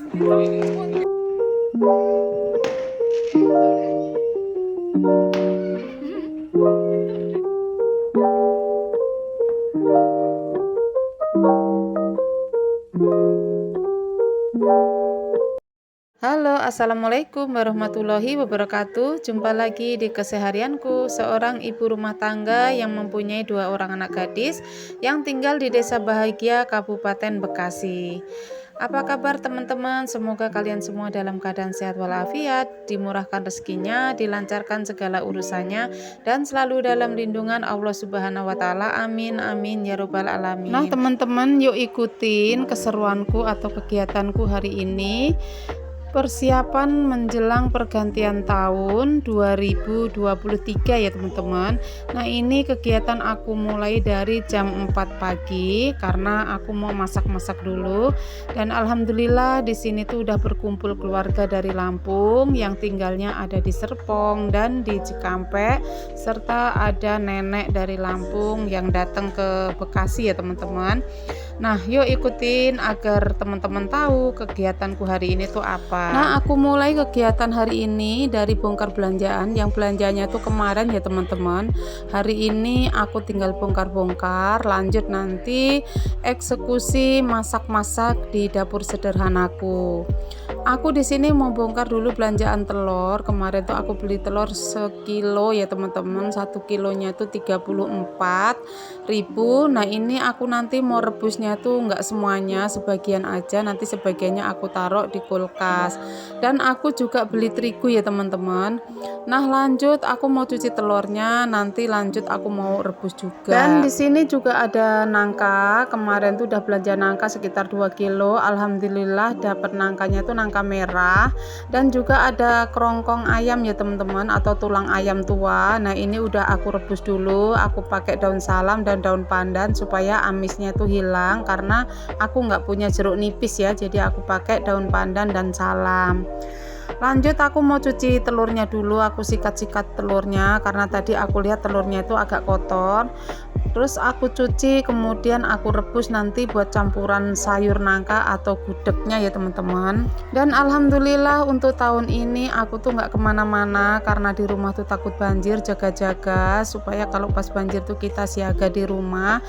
Halo, assalamualaikum warahmatullahi wabarakatuh. Jumpa lagi di keseharianku, seorang ibu rumah tangga yang mempunyai 2 orang anak gadis yang tinggal di Desa Bahagia, Kabupaten Bekasi. Apa kabar teman-teman? Semoga kalian semua dalam keadaan sehat walafiat, dimurahkan rezekinya, dilancarkan segala urusannya, dan selalu dalam lindungan Allah Subhanahu wa Ta'ala. Amin, amin ya Robbal 'Alamin. Nah, teman-teman, yuk ikutin keseruanku atau kegiatanku hari ini. Persiapan menjelang pergantian tahun 2023 ya teman-teman. Nah, ini kegiatan aku mulai dari jam 4 pagi karena aku mau masak-masak dulu. Dan alhamdulillah di sini tuh udah berkumpul keluarga dari Lampung yang tinggalnya ada di Serpong dan di Cikampek, serta ada nenek dari Lampung yang datang ke Bekasi ya teman-teman. Nah, yuk ikutin agar teman-teman tahu kegiatanku hari ini tuh apa. Nah, aku mulai kegiatan hari ini dari bongkar belanjaan. Yang belanjanya tuh kemarin ya teman-teman. Hari ini aku tinggal bongkar-bongkar, lanjut nanti eksekusi masak-masak di dapur sederhanaku. Aku di sini mau bongkar dulu belanjaan telur. Kemarin tuh aku beli telur sekilo ya teman-teman. 1 kilonya tuh 34.000. Nah, ini aku nanti mau rebusnya tuh nggak semuanya, sebagian aja, nanti sebagiannya aku taruh di kulkas. Dan aku juga beli terigu ya teman-teman. Nah, lanjut aku mau cuci telurnya, nanti lanjut aku mau rebus juga. Dan di sini juga ada nangka. Kemarin tuh udah belanja nangka sekitar 2 kilo. Alhamdulillah dapat nangkanya tuh nangka merah, dan juga ada kerongkong ayam ya teman-teman, atau tulang ayam tua. Nah, ini udah aku rebus dulu, aku pakai daun salam dan daun pandan supaya amisnya tuh hilang, karena aku nggak punya jeruk nipis ya, jadi aku pakai daun pandan dan salam. Lanjut aku mau cuci telurnya dulu, aku sikat-sikat telurnya karena tadi aku lihat telurnya itu agak kotor. Terus aku cuci, kemudian aku rebus nanti buat campuran sayur nangka atau gudegnya ya teman-teman. Dan alhamdulillah untuk tahun ini aku tuh nggak kemana-mana karena di rumah tuh takut banjir, jaga-jaga supaya kalau pas banjir tuh kita siaga di rumah.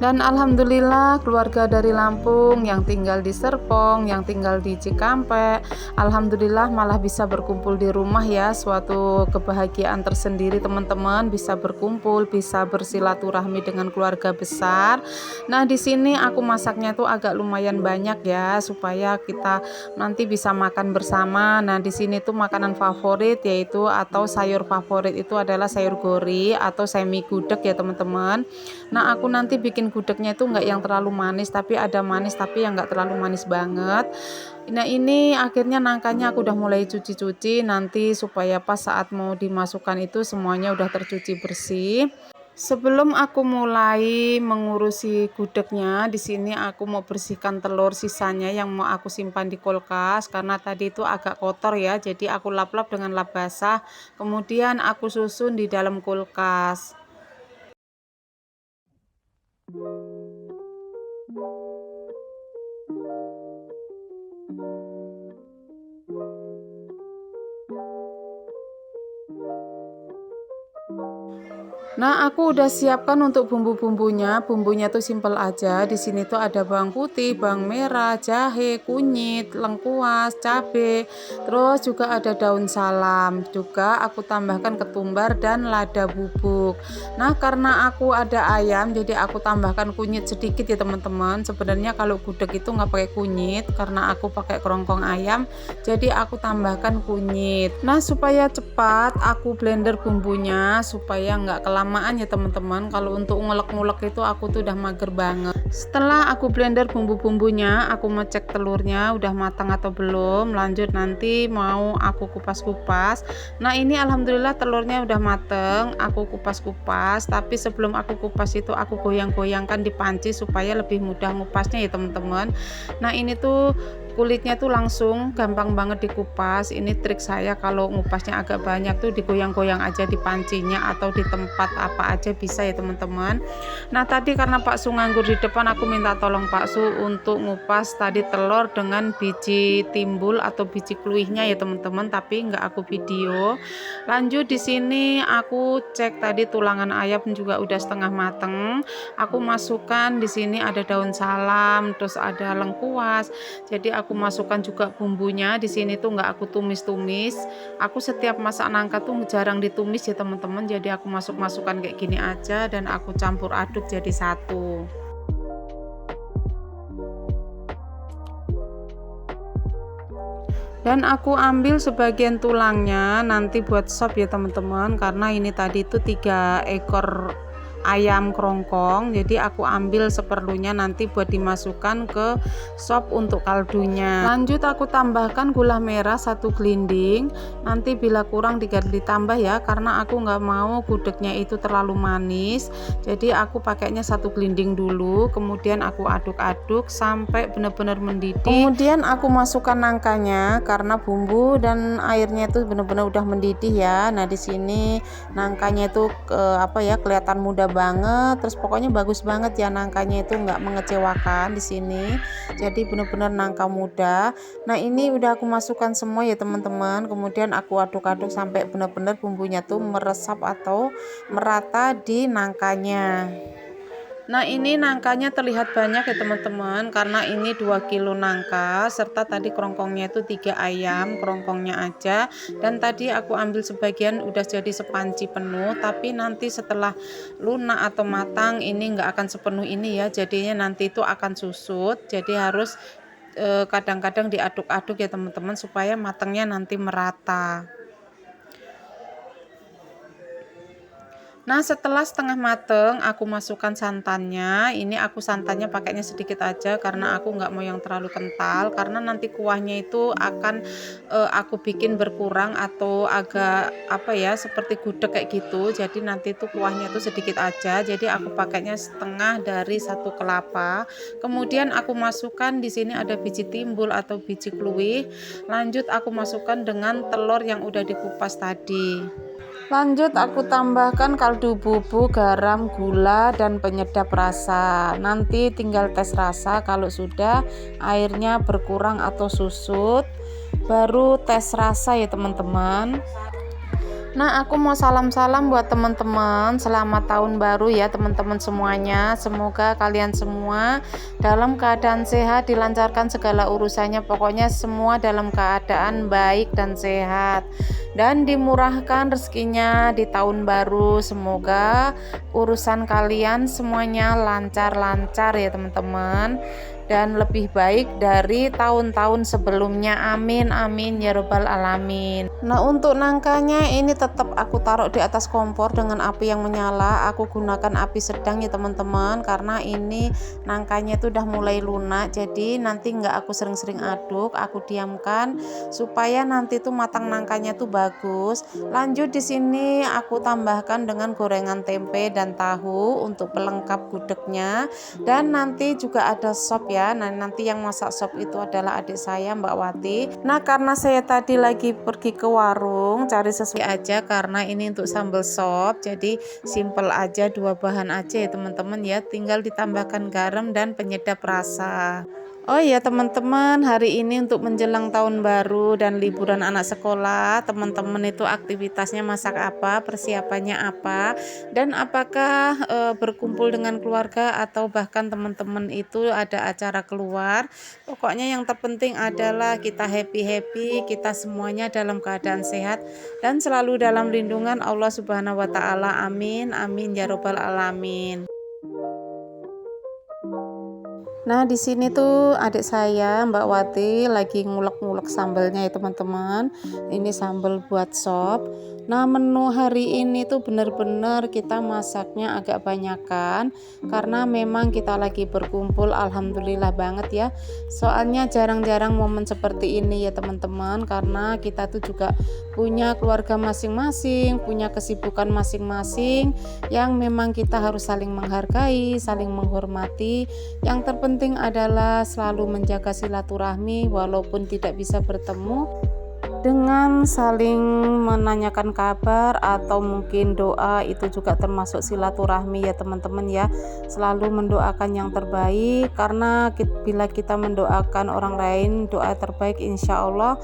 Dan alhamdulillah keluarga dari Lampung yang tinggal di Serpong, yang tinggal di Cikampek, alhamdulillah malah bisa berkumpul di rumah ya, suatu kebahagiaan tersendiri teman-teman, bisa berkumpul, bisa bersilaturahmi dengan keluarga besar. Nah, di sini aku masaknya tuh agak lumayan banyak ya supaya kita nanti bisa makan bersama. Nah, di sini tuh makanan favorit yaitu atau sayur favorit itu adalah sayur gori atau semi gudeg ya teman-teman. Nah, aku nanti bikin gudegnya itu enggak yang terlalu manis, tapi ada manis tapi yang enggak terlalu manis banget. Nah, ini akhirnya nangkanya aku udah mulai cuci-cuci nanti supaya pas saat mau dimasukkan itu semuanya udah tercuci bersih. Sebelum aku mulai mengurusi gudegnya, di sini aku mau bersihkan telur sisanya yang mau aku simpan di kulkas karena tadi itu agak kotor ya. Jadi aku lap-lap dengan lap basah, kemudian aku susun di dalam kulkas. Nah, aku udah siapkan untuk bumbu-bumbunya. Bumbunya tuh simple aja. Di sini tuh ada bawang putih, bawang merah, jahe, kunyit, lengkuas, cabe. Terus juga ada daun salam. Juga aku tambahkan ketumbar dan lada bubuk. Nah, karena aku ada ayam, jadi aku tambahkan kunyit sedikit ya teman-teman. Sebenarnya kalau gudeg itu nggak pakai kunyit, karena aku pakai kerongkong ayam, jadi aku tambahkan kunyit. Nah, supaya cepat, aku blender bumbunya supaya nggak kelamaan ya teman-teman. Kalau untuk ngulek-ngulek itu aku tuh udah mager banget. Setelah aku blender bumbu-bumbunya, aku ngecek telurnya udah matang atau belum. Lanjut nanti mau aku kupas-kupas. Nah, ini alhamdulillah telurnya udah mateng. Aku kupas-kupas, tapi sebelum aku kupas itu aku goyang-goyangkan di panci supaya lebih mudah ngupasnya ya teman-teman. Nah, ini tuh kulitnya tuh langsung gampang banget dikupas. Ini trik saya kalau ngupasnya agak banyak tuh digoyang-goyang aja di pancinya atau di tempat apa aja bisa ya teman-teman. Nah tadi karena Pak Su nganggur di depan, aku minta tolong Pak Su untuk ngupas tadi telur dengan biji timbul atau biji kluihnya ya teman-teman, tapi nggak aku video. Lanjut di sini aku cek tadi tulangan ayam juga udah setengah mateng. Aku masukkan di sini ada daun salam, terus ada lengkuas. Jadi aku masukkan juga bumbunya. Di sini tuh nggak aku tumis-tumis. Aku setiap masak nangka tuh jarang ditumis ya teman-teman. Jadi aku masukkan kayak gini aja dan aku campur aduk jadi satu. Dan aku ambil sebagian tulangnya nanti buat sop ya teman-teman, karena ini tadi itu 3 ekor ayam kerongkong, jadi aku ambil seperlunya nanti buat dimasukkan ke sop untuk kaldunya. Lanjut aku tambahkan gula merah 1 gelinding, nanti bila kurang ditambah ya, karena aku nggak mau gudegnya itu terlalu manis, jadi aku pakainya 1 gelinding dulu, kemudian aku aduk-aduk sampai benar-benar mendidih. Kemudian aku masukkan nangkanya karena bumbu dan airnya itu benar-benar udah mendidih ya. Nah di sini nangkanya itu kelihatan muda banget, terus pokoknya bagus banget ya, nangkanya itu nggak mengecewakan di sini, jadi benar-benar nangka muda. Nah ini udah aku masukkan semua ya teman-teman, kemudian aku aduk-aduk sampai benar-benar bumbunya tuh meresap atau merata di nangkanya. Nah ini nangkanya terlihat banyak ya teman-teman, karena ini 2 kilo nangka serta tadi kerongkongnya itu 3 ayam kerongkongnya aja, dan tadi aku ambil sebagian udah jadi sepanci penuh, tapi nanti setelah lunak atau matang ini nggak akan sepenuh ini ya, jadinya nanti itu akan susut, jadi harus kadang-kadang diaduk-aduk ya teman-teman supaya matangnya nanti merata. Nah setelah setengah mateng aku masukkan santannya. Ini aku santannya pakainya sedikit aja karena aku nggak mau yang terlalu kental, karena nanti kuahnya itu akan aku bikin berkurang atau agak seperti gudeg kayak gitu. Jadi nanti itu kuahnya itu sedikit aja, jadi aku pakainya setengah dari 1 kelapa. Kemudian aku masukkan di sini ada biji timbul atau biji kluih. Lanjut aku masukkan dengan telur yang udah dikupas tadi. Lanjut aku tambahkan kaldu bubuk, garam, gula, dan penyedap rasa. Nanti tinggal tes rasa, kalau sudah airnya berkurang atau susut baru tes rasa ya teman-teman. Nah aku mau salam-salam buat teman-teman, selamat tahun baru ya teman-teman semuanya. Semoga kalian semua dalam keadaan sehat, dilancarkan segala urusannya, pokoknya semua dalam keadaan baik dan sehat, dan dimurahkan rezekinya di tahun baru. Semoga urusan kalian semuanya lancar-lancar ya teman-teman, dan lebih baik dari tahun-tahun sebelumnya. Amin amin ya robbal alamin. Nah untuk nangkanya ini tetap aku taruh di atas kompor dengan api yang menyala. Aku gunakan api sedang ya teman-teman, karena ini nangkanya itu udah mulai lunak, jadi nanti nggak aku sering-sering aduk, aku diamkan supaya nanti tuh matang nangkanya tuh bagus. Lanjut di sini aku tambahkan dengan gorengan tempe dan tahu untuk pelengkap gudegnya, dan nanti juga ada sop ya. Nah nanti yang masak sop itu adalah adik saya, Mbak Wati. Nah karena saya tadi lagi pergi ke warung cari sesuatu aja, karena ini untuk sambal sop, jadi simple aja, 2 bahan aja ya teman-teman ya, tinggal ditambahkan garam dan penyedap rasa. Oh iya teman-teman, hari ini untuk menjelang tahun baru dan liburan anak sekolah, teman-teman itu aktivitasnya masak apa, persiapannya apa, dan apakah berkumpul dengan keluarga atau bahkan teman-teman itu ada acara keluar. Pokoknya yang terpenting adalah kita happy-happy, kita semuanya dalam keadaan sehat dan selalu dalam lindungan Allah Subhanahu wa taala. Amin amin ya robbal alamin. Nah di sini tuh adik saya Mbak Wati lagi ngulek-ngulek sambalnya ya teman-teman. Ini sambal buat sop. Nah menu hari ini tuh bener-bener kita masaknya agak banyakan, karena memang kita lagi berkumpul, alhamdulillah banget ya. Soalnya jarang-jarang momen seperti ini ya teman-teman, karena kita tuh juga punya keluarga masing-masing, punya kesibukan masing-masing yang memang kita harus saling menghargai, saling menghormati. Yang terpenting penting adalah selalu menjaga silaturahmi walaupun tidak bisa bertemu, dengan saling menanyakan kabar atau mungkin doa, itu juga termasuk silaturahmi ya teman-teman ya. Selalu mendoakan yang terbaik, karena bila kita mendoakan orang lain, doa terbaik insya Allah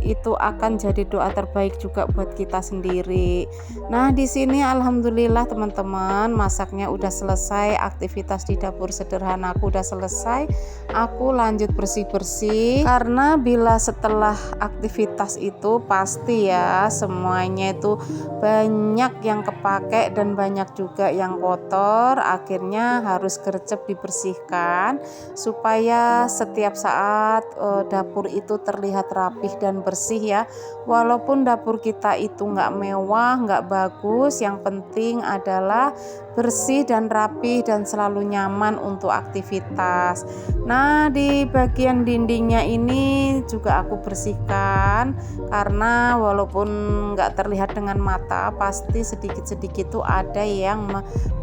itu akan jadi doa terbaik juga buat kita sendiri. Nah, di sini alhamdulillah teman-teman, masaknya udah selesai, aktivitas di dapur sederhana aku udah selesai. Aku lanjut bersih-bersih, karena bila setelah aktivitas itu pasti ya semuanya itu banyak yang kepake dan banyak juga yang kotor, akhirnya harus gercep dibersihkan supaya setiap saat dapur itu terlihat rapih dan bersih ya. Walaupun dapur kita itu nggak mewah, nggak bagus, yang penting adalah bersih dan rapi dan selalu nyaman untuk aktivitas. Nah, di bagian dindingnya ini juga aku bersihkan, karena walaupun nggak terlihat dengan mata, pasti sedikit-sedikit tuh ada yang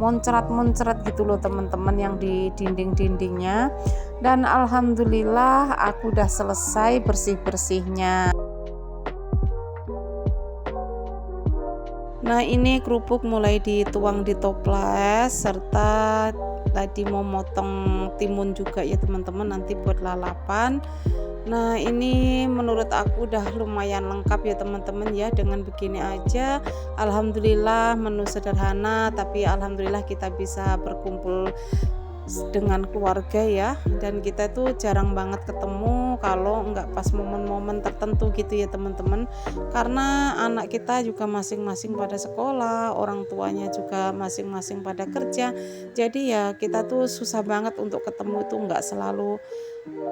moncrat-moncrat gitu loh teman-teman, yang di dinding-dindingnya. Dan alhamdulillah aku udah selesai bersih-bersihnya. Nah, ini kerupuk mulai dituang di toples, serta tadi mau motong timun juga ya teman-teman, nanti buat lalapan. Nah, ini menurut aku udah lumayan lengkap ya teman-teman ya. Dengan begini aja alhamdulillah, menu sederhana tapi alhamdulillah kita bisa berkumpul dengan keluarga ya. Dan kita tuh jarang banget ketemu kalau nggak pas momen-momen tertentu gitu ya teman-teman, karena anak kita juga masing-masing pada sekolah, orang tuanya juga masing-masing pada kerja. Jadi ya kita tuh susah banget untuk ketemu, itu nggak selalu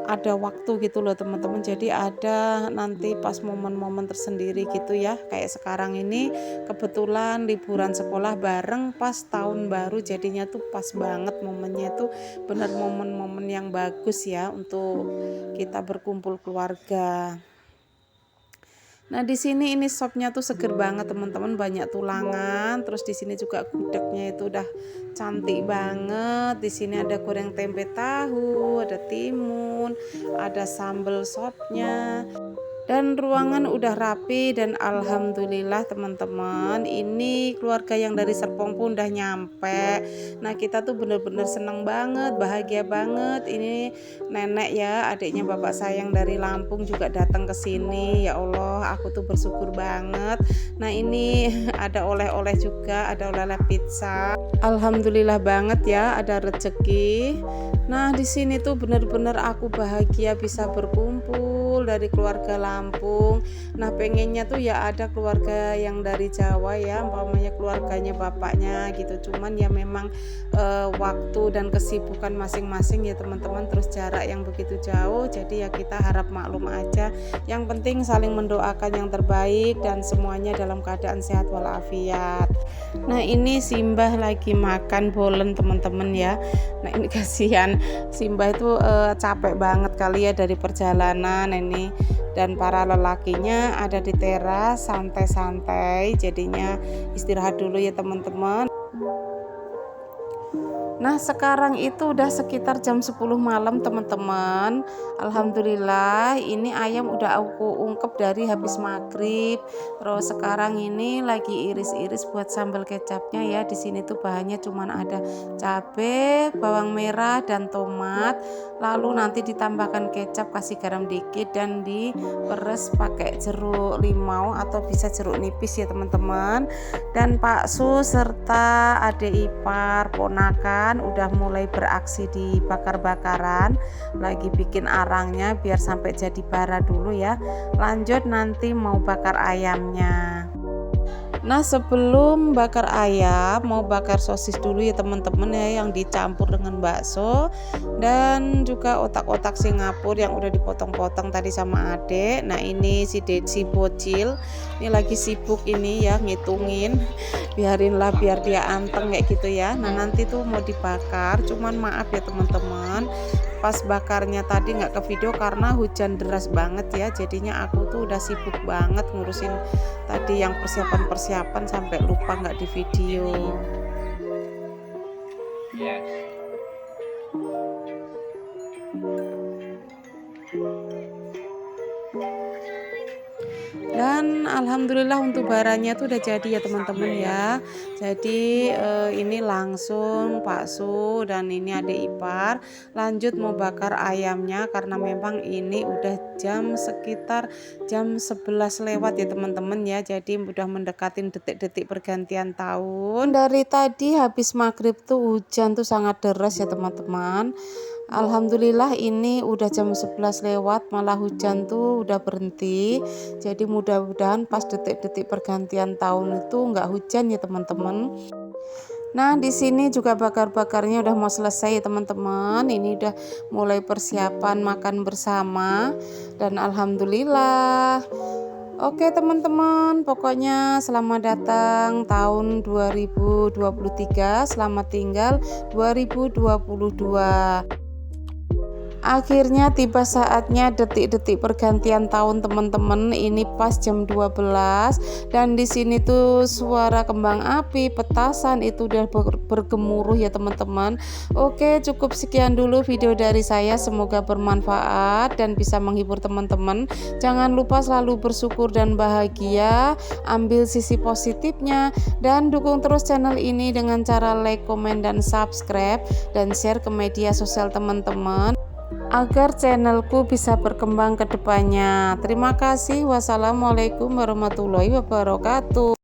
ada waktu gitu loh teman-teman. Jadi ada nanti pas momen-momen tersendiri gitu ya. Kayak sekarang ini kebetulan liburan sekolah bareng pas tahun baru, jadinya tuh pas banget momennya tuh, bener momen-momen yang bagus ya untuk kita berkumpul keluarga. Nah, di sini ini sopnya tuh seger banget teman-teman, banyak tulangan. Terus di sini juga gudegnya itu udah cantik banget. Di sini ada goreng tempe tahu, ada timun, ada sambal sopnya. Dan ruangan udah rapi, dan alhamdulillah teman-teman, ini keluarga yang dari Serpong pun udah nyampe. Nah, kita tuh bener-bener seneng banget, bahagia banget. Ini nenek ya, adiknya bapak saya yang dari Lampung juga datang ke sini. Ya Allah, aku tuh bersyukur banget. Nah, ini ada oleh-oleh juga, ada oleh-oleh pizza. Alhamdulillah banget ya, ada rezeki. Nah, di sini tuh bener-bener aku bahagia bisa berkumpul dari keluarga Lampung. Nah, pengennya tuh ya ada keluarga yang dari Jawa ya, umpamanya keluarganya bapaknya gitu. Cuman ya memang waktu dan kesibukan masing-masing ya teman-teman, terus jarak yang begitu jauh. Jadi ya kita harap maklum aja. Yang penting saling mendoakan yang terbaik dan semuanya dalam keadaan sehat walafiat. Nah, ini Simbah lagi makan bolen teman-teman ya. Nah, ini kasihan Simbah itu capek banget kali ya dari perjalanan ini, dan para lelakinya ada di teras santai-santai, jadinya istirahat dulu ya teman-teman. Nah, sekarang itu udah sekitar jam 10 malam teman-teman. Alhamdulillah ini ayam udah aku ungkep dari habis maghrib. Terus sekarang ini lagi iris-iris buat sambal kecapnya ya. Di sini tuh bahannya cuman ada cabai, bawang merah dan tomat. Lalu nanti ditambahkan kecap, kasih garam dikit, dan diperes pakai jeruk limau atau bisa jeruk nipis ya teman-teman. Dan Pak Su serta adik ipar ponakan udah mulai beraksi di bakar-bakaran, lagi bikin arangnya biar sampai jadi bara dulu ya. Lanjut nanti mau bakar ayamnya. Nah, sebelum bakar ayam mau bakar sosis dulu ya teman-teman ya, yang dicampur dengan bakso dan juga otak-otak Singapura yang udah dipotong-potong tadi sama adek. Nah, ini si bocil ini lagi sibuk ini ya ngitungin, biarinlah biar dia anteng kayak gitu ya. Nah, nanti tuh mau dibakar, cuman maaf ya teman-teman, pas bakarnya tadi nggak ke video karena hujan deras banget ya, jadinya aku tuh udah sibuk banget ngurusin tadi yang persiapan sampai lupa nggak di video. Dan alhamdulillah untuk baranya tuh udah jadi ya teman-teman ya. Jadi ini langsung Pak Su dan ini adik ipar lanjut mau bakar ayamnya karena memang ini udah sekitar jam 11 lewat ya teman-teman ya. Jadi udah mendekatin detik-detik pergantian tahun. Dari tadi habis maghrib tuh hujan tuh sangat deras ya teman-teman. Alhamdulillah ini udah jam 11 lewat malah hujan tuh udah berhenti. Jadi mudah-mudahan pas detik-detik pergantian tahun itu nggak hujan ya teman-teman. Nah di sini juga bakar-bakarnya udah mau selesai ya teman-teman. Ini udah mulai persiapan makan bersama dan alhamdulillah. Oke teman-teman, pokoknya selamat datang tahun 2023, selamat tinggal 2022. Akhirnya tiba saatnya detik-detik pergantian tahun teman-teman. Ini pas jam 12 dan di sini tuh suara kembang api, petasan itu udah bergemuruh ya teman-teman. Oke, cukup sekian dulu video dari saya. Semoga bermanfaat dan bisa menghibur teman-teman. Jangan lupa selalu bersyukur dan bahagia. Ambil sisi positifnya dan dukung terus channel ini dengan cara like, komen, dan subscribe dan share ke media sosial teman-teman agar channelku bisa berkembang ke depannya. Terima kasih. Wassalamualaikum warahmatullahi wabarakatuh.